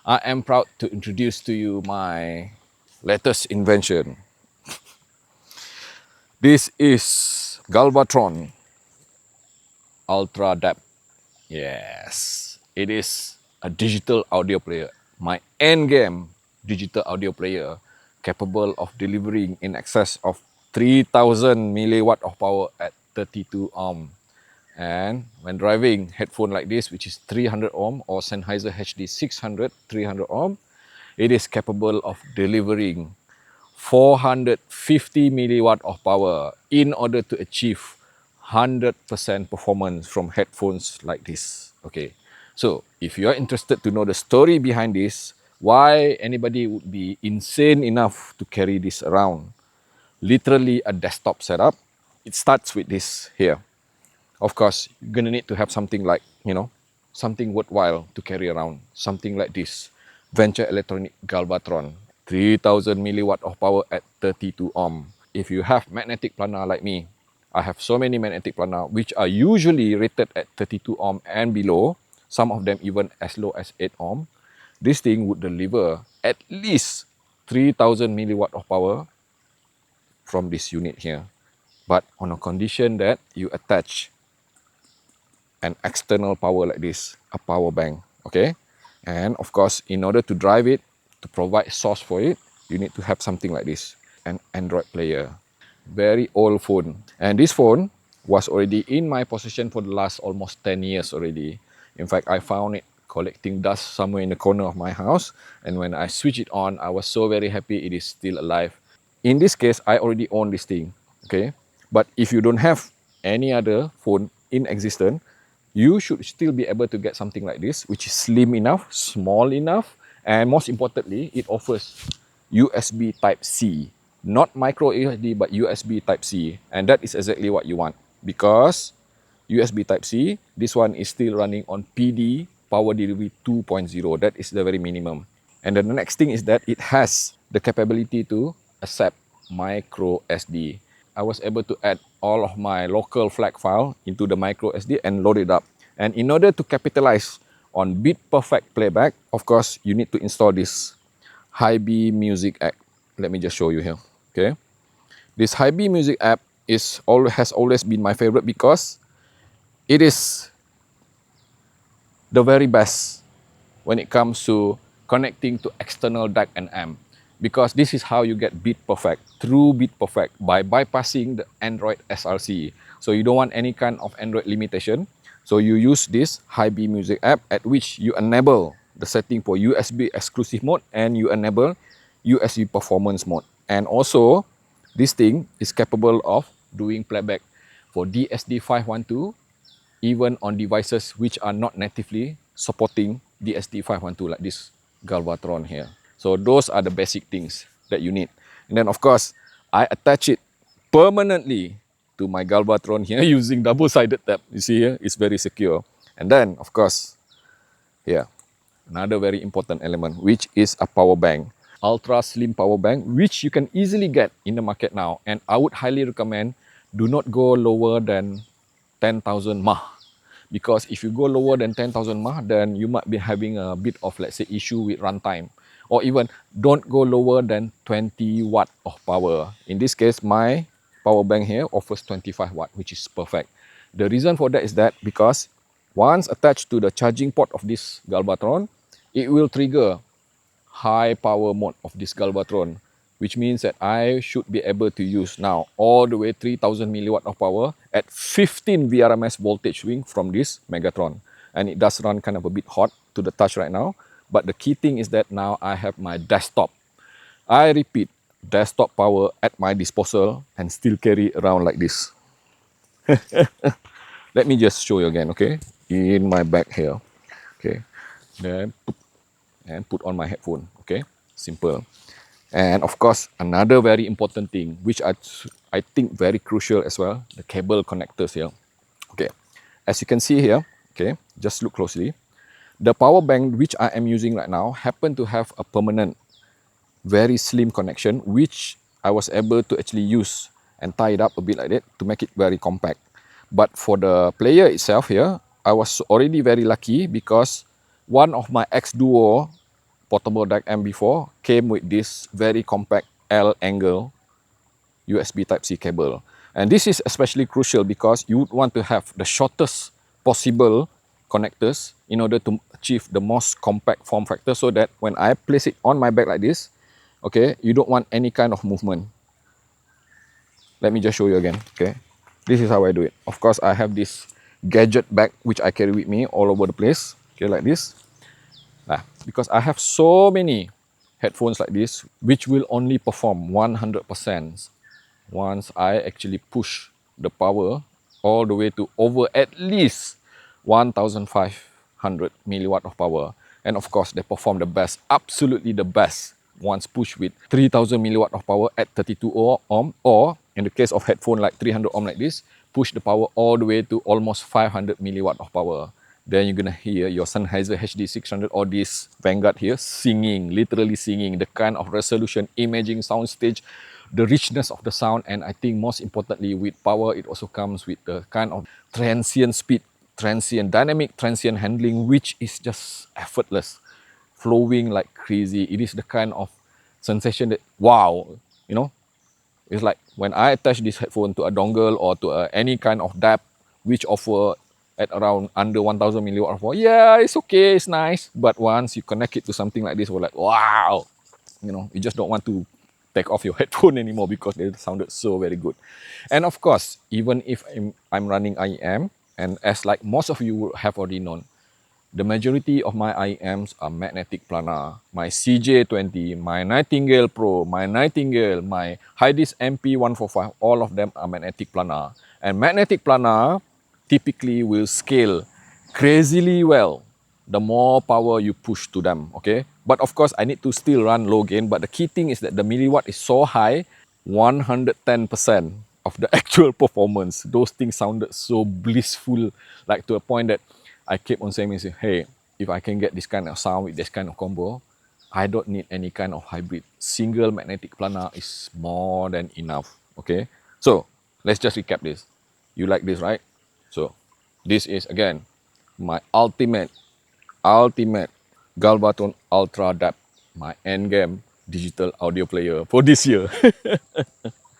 I am proud to introduce to you my latest invention. This is Galvatron Ultra DAP. Yes, it is a digital audio player. My Endgame digital audio player capable of delivering in excess of 3000 milliwatt of power at 32 ohm. And when driving headphone like this, which is 300 ohm or Sennheiser HD 600 300 ohm, it is capable of delivering 450 milliwatt of power in order to achieve 100% performance from headphones like this. Okay, so if you are interested to know the story behind this, why anybody would be insane enough to carry this around, literally a desktop setup, it starts with this here. Of course, you're gonna need to have something like, something worthwhile to carry around, something like this Venture Electronic Galvatron, 3000 milliwatt of power at 32 ohm. If you have magnetic planar like me, I have so many magnetic planar which are usually rated at 32 ohm and below, some of them even as low as 8 ohm. This thing would deliver at least 3000 milliwatt of power from this unit here, but on a condition that you attach an external power like this, a power bank, okay? And of course, in order to drive it, to provide source for it, you need to have something like this, an Android player. Very old phone. And this phone was already in my possession for the last almost 10 years already. In fact, I found it collecting dust somewhere in the corner of my house. And when I switched it on, I was so very happy it is still alive. In this case, I already own this thing, okay? But if you don't have any other phone in existence, you should still be able to get something like this, which is slim enough, small enough, and most importantly, it offers USB Type-C. Not micro USB, but USB Type-C. And that is exactly what you want. Because USB Type-C, this one is still running on PD Power Delivery 2.0. That is the very minimum. And then the next thing is that it has the capability to accept micro SD. I was able to add all of my local FLAC file into the micro SD and load it up. And in order to capitalize on bit perfect playback, of course, you need to install this VE Music app. Let me just show you here. Okay, this VE Music app has always been my favorite because it is the very best when it comes to connecting to external DAC and amp, because this is how you get bit perfect, true bit perfect, by bypassing the Android SRC. So you don't want any kind of Android limitation. So you use this VE Music app, at which you enable the setting for USB exclusive mode and you enable USB performance mode. And also, this thing is capable of doing playback for DSD512, even on devices which are not natively supporting DSD512 like this Galvatron here. So those are the basic things that you need. And then of course, I attach it permanently to my Galvatron here using double-sided tap. You see here, it's very secure. And then of course, here, another very important element, which is a power bank. Ultra slim power bank, which you can easily get in the market now. And I would highly recommend, do not go lower than 10,000 mAh, because if you go lower than 10,000 mAh, then you might be having a bit of, let's say, issue with runtime. Or even don't go lower than 20 watt of power. In this case, my power bank here offers 25 watt, which is perfect. The reason for that is that because once attached to the charging port of this Galvatron, it will trigger high power mode of this Galvatron, which means that I should be able to use now all the way 3000 milliwatt of power at 15 VRMS voltage swing from this Megatron. And it does run kind of a bit hot to the touch right now. But the key thing is that now I have my desktop. I repeat, desktop power at my disposal and still carry around like this. Let me just show you again, okay? In my bag here. Okay. Then put on my headphone, okay? Simple. And of course, another very important thing, which I think very crucial as well, the cable connectors here. Okay, as you can see here, okay, just look closely. The power bank which I am using right now happen to have a permanent, very slim connection, which I was able to actually use and tie it up a bit like that to make it very compact. But for the player itself here, I was already very lucky because one of my ex-duo portable DAC M before came with this very compact L angle USB Type-C cable. And this is especially crucial because you would want to have the shortest possible connectors in order to achieve the most compact form factor, so that when I place it on my back like this, okay, you don't want any kind of movement. Let me just show you again, okay? This is how I do it. Of course, I have this gadget bag which I carry with me all over the place, okay, like this. Because I have so many headphones like this, which will only perform 100% once I actually push the power all the way to over at least 1500 milliwatt of power. And of course, they perform the best, absolutely the best, once pushed with 3000 milliwatt of power at 32 ohm, or in the case of headphone like 300 ohm like this, push the power all the way to almost 500 milliwatt of power. Then you're gonna hear your Sennheiser HD600 or this Vanguard here singing, literally singing, the kind of resolution, imaging, soundstage, the richness of the sound, and I think most importantly, with power, it also comes with the kind of transient speed, transient dynamic, transient handling, which is just effortless, flowing like crazy. It is the kind of sensation that, wow, you know, it's like when I attach this headphone to a dongle or to any kind of DAP, which offer at around under 1000 milliwatt of power, yeah, it's okay, it's nice. But once you connect it to something like this, we're like, wow, you know, you just don't want to take off your headphone anymore because they sounded so very good. And of course, even if I'm running IEM, and as like most of you have already known, the majority of my IEMs are magnetic planar. My CJ20, my Nightingale Pro, my Nightingale, my Hydis MP145, all of them are magnetic planar. And magnetic planar typically will scale crazily well the more power you push to them, okay? But of course, I need to still run low gain, but the key thing is that the milliwatt is so high, 110% of the actual performance. Those things sounded so blissful, like to a point that I kept on saying, hey, if I can get this kind of sound with this kind of combo, I don't need any kind of hybrid. Single magnetic planar is more than enough, okay? So, let's just recap this. You like this, right? So, this is, again, my ultimate Galvatron Ultra DAP, my Endgame digital audio player for this year.